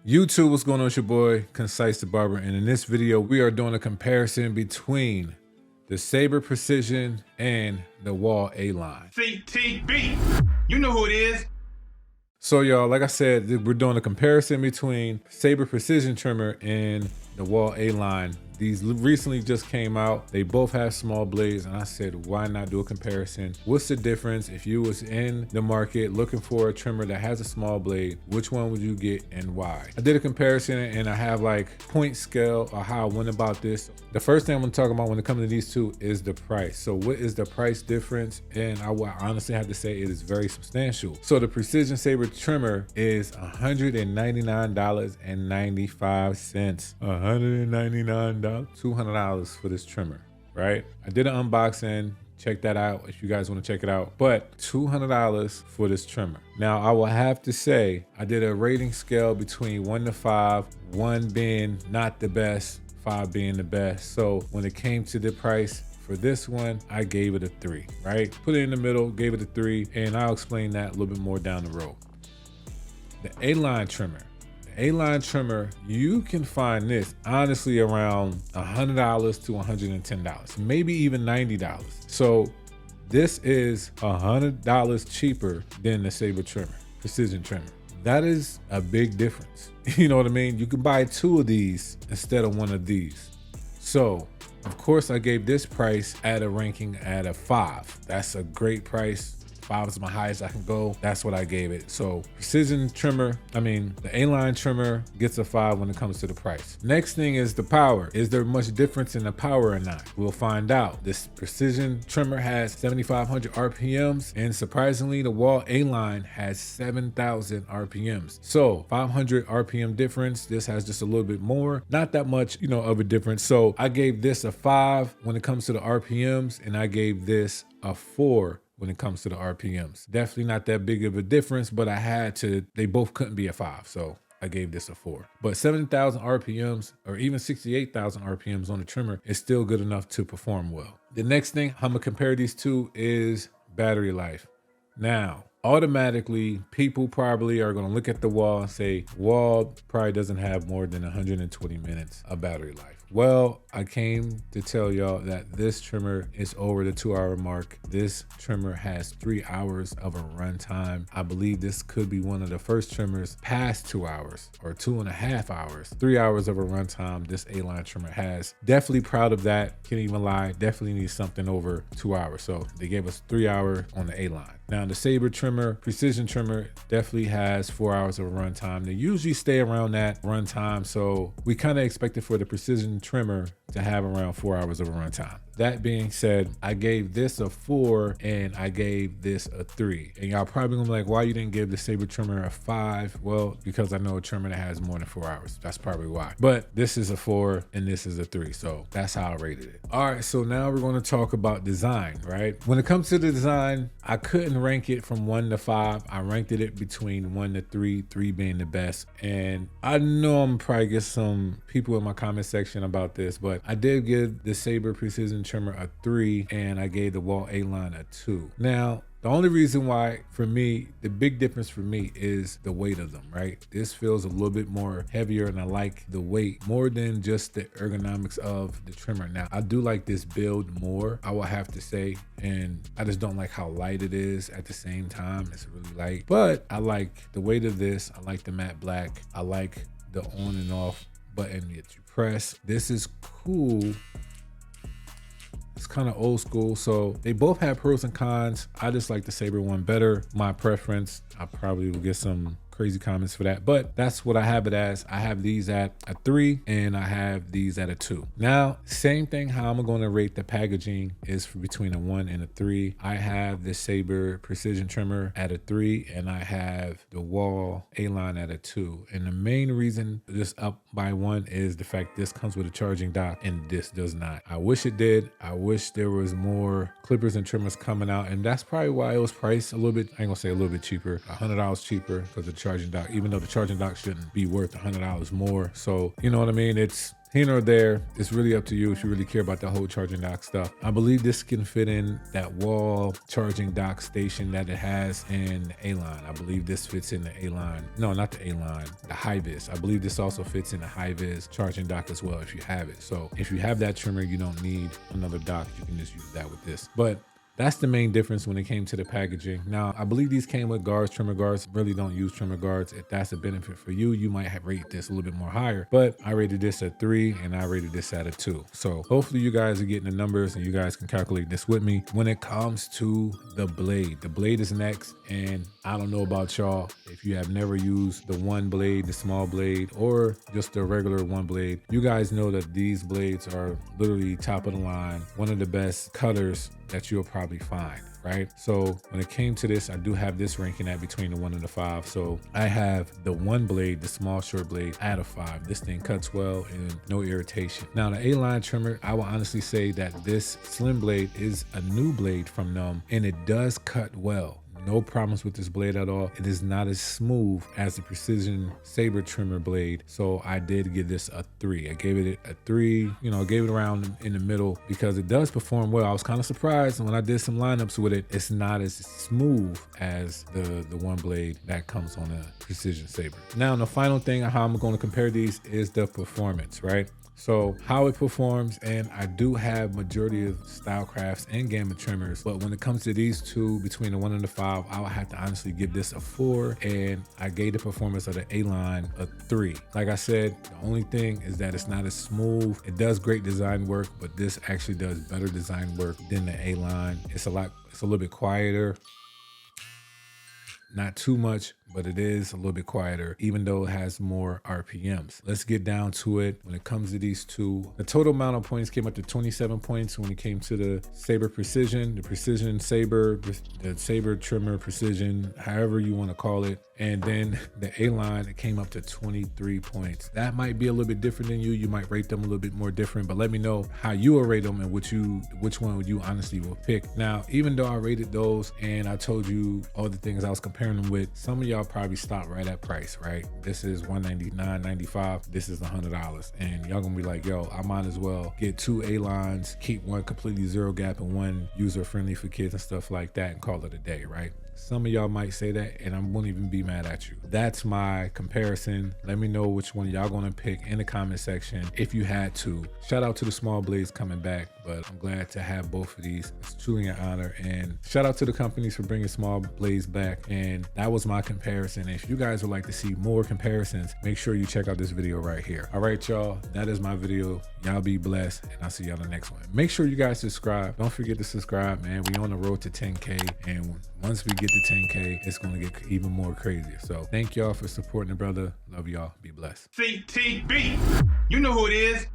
YouTube, what's going on? It's your boy, ConcisetheBarber, and in this video, we are doing a comparison between the Saber Precision and the Wahl Align. CTB, you know who it is. So y'all, like I said, we're doing a comparison between Saber Precision Trimmer and the Wahl Align. These recently just came out. They both have small blades, and I said, why not do a comparison? What's the difference if you was in the market looking for a trimmer that has a small blade? Which one would you get and why? I did a comparison, and I have like point scale of how I went about this. The first thing I'm gonna talk about when it comes to these two is the price. So what is the price difference? And I would honestly have to say it is very substantial. So the Precision Saber Trimmer is $199.95. $199. $200 for this trimmer, right? I did an unboxing. Check that out if you guys want to check it out. But $200 for this trimmer. Now, I will have to say, I did a rating scale between 1 to 5, 1 being not the best, 5 being the best. So when it came to the price for this one, I gave it a 3, right? Put it in the middle, gave it a 3, and I'll explain that a little bit more down the road. The Align trimmer. A-line trimmer, you can find this honestly around $100 to $110, maybe even $90. So this is $100 cheaper than the Saber trimmer, Precision Trimmer. That is a big difference. You know what I mean? You can buy 2 of these instead of 1 of these. So of course I gave this price at a ranking at a 5. That's a great price. 5 is my highest I can go. That's what I gave it. So Precision Trimmer, the A-line trimmer gets a 5 when it comes to the price. Next thing is the power. Is there much difference in the power or not? We'll find out. This Precision Trimmer has 7,500 RPMs, and surprisingly, the Wahl A-line has 7,000 RPMs. So 500 RPM difference. This has just a little bit more. Not that much, of a difference. So I gave this a 5 when it comes to the RPMs, and I gave this a 4 when it comes to the RPMs. Definitely not that big of a difference, but they both couldn't be a 5, so I gave this a 4. But 7,000 RPMs or even 68,000 RPMs on the trimmer is still good enough to perform well. The next thing I'm gonna compare these two is battery life. Now, automatically, people probably are gonna look at the Wahl and say, Wahl probably doesn't have more than 120 minutes of battery life. Well, I came to tell y'all that this trimmer is over the 2-hour mark. This trimmer has 3 hours of a runtime. I believe this could be one of the first trimmers past 2 hours or 2.5 hours. 3 hours of a runtime this A-line trimmer has. Definitely proud of that. Can't even lie. Definitely needs something over 2 hours. So they gave us 3 hours on the A-line. Now the Saber trimmer, Precision Trimmer, definitely has 4 hours of runtime. They usually stay around that runtime, so we kind of expected for the Precision Trimmer to have around 4 hours of runtime. That being said, I gave this a 4 and I gave this a 3. And y'all probably gonna be like, why you didn't give the Saber Trimmer a 5? Well, because I know a trimmer that has more than 4 hours. That's probably why. But this is a 4 and this is a 3. So that's how I rated it. All right, so now we're gonna talk about design, right? When it comes to the design, I couldn't rank it from 1 to 5. I ranked it between 1 to 3, 3 being the best. And I know I'm probably get some people in my comment section about this, but I did give the Saber Precision Trimmer a 3 and I gave the Wahl A-line a 2. Now, the only reason why, for me, the big difference for me is the weight of them, right? This feels a little bit more heavier and I like the weight more than just the ergonomics of the trimmer. Now, I do like this build more, I will have to say, and I just don't like how light it is at the same time. It's really light, but I like the weight of this. I like the matte black. I like the on and off button that you press. This is cool. It's kind of old school, so they both have pros and cons. I just like the Saber one better. My preference. I probably will get some crazy comments for that, but that's what I have it as. I have these at a 3 and I have these at a 2. Now, same thing how I'm going to rate the packaging is between a 1 and a 3. I have the Saber Precision Trimmer at a 3 and I have the Wahl A-line at a 2. And the main reason this up by 1 is the fact this comes with a charging dock and this does not. I wish it did. I wish there was more clippers and trimmers coming out, and that's probably why it was priced a little bit, I ain't gonna say a little bit cheaper, $100 cheaper, because the charging dock, even though the charging dock shouldn't be worth $100 more. So, you know what I mean? It's here nor there. It's really up to you if you really care about the whole charging dock stuff. I believe this can fit in that Wahl charging dock station that it has in the A-Line. I believe this fits in the A-Line. No, not the A-Line, the high-vis. I believe this also fits in the high-vis charging dock as well if you have it. So if you have that trimmer, you don't need another dock. You can just use that with this. But that's the main difference when it came to the packaging. Now, I believe these came with guards, trimmer guards. Really don't use trimmer guards. If that's a benefit for you, you might have rated this a little bit more higher. But I rated this at 3 and I rated this at a 2. So hopefully you guys are getting the numbers and you guys can calculate this with me. When it comes to the blade is next. And I don't know about y'all, if you have never used the one blade, the small blade, or just the regular one blade, you guys know that these blades are literally top of the line, one of the best cutters that you'll probably find, right? So when it came to this, I do have this ranking at between the 1 and the 5. So I have the one blade, the small short blade, at a 5. This thing cuts well and no irritation. Now the A-Line trimmer, I will honestly say that this slim blade is a new blade from them and it does cut well. No problems with this blade at all. It is not as smooth as the Precision Saber Trimmer blade. So I did give this a 3. I gave it a 3, you know, gave it around in the middle because it does perform well. I was kind of surprised when I did some lineups with it. It's not as smooth as the one blade that comes on a Precision Saber. Now, the final thing how I'm going to compare these is the performance, right? So how it performs, and I do have majority of Stylecrafts and Gamma trimmers, but when it comes to these two, between the 1 and the 5, I would have to honestly give this a 4, and I gave the performance of the A-Line a 3. Like I said, the only thing is that it's not as smooth. It does great design work, but this actually does better design work than the A-Line. It's a little bit quieter. Not too much, but it is a little bit quieter, even though it has more RPMs. Let's get down to it. When it comes to these two, the total amount of points came up to 27 points when it came to the Saber Precision, the Precision Saber, the Saber Trimmer Precision, however you want to call it. And then the A-Line, it came up to 23 points. That might be a little bit different than you. You might rate them a little bit more different, but let me know how you will rate them and which one would you honestly will pick. Now, even though I rated those and I told you all the things I was comparing them with, some of y'all probably stopped right at price, right? This is $199.95. This is $100. And y'all gonna be like, yo, I might as well get 2 A-Lines, keep one completely zero gap and one user friendly for kids and stuff like that and call it a day, right? Some of y'all might say that and I won't even be mad at you. That's my comparison. Let me know which one y'all gonna pick in the comment section if you had to. Shout out to the small blades coming back, but I'm glad to have both of these. It's truly an honor, and shout out to the companies for bringing small blades back. And that was my comparison. If you guys would like to see more comparisons, make sure you check out this video right here. All right, y'all, that is my video. Y'all be blessed, and I'll see y'all in the next one. Make sure you guys subscribe. Don't forget to subscribe, man. We on the road to 10K, and once we get to 10K, it's gonna get even more crazier. So thank y'all for supporting the brother. Love y'all. Be blessed. CTB. You know who it is.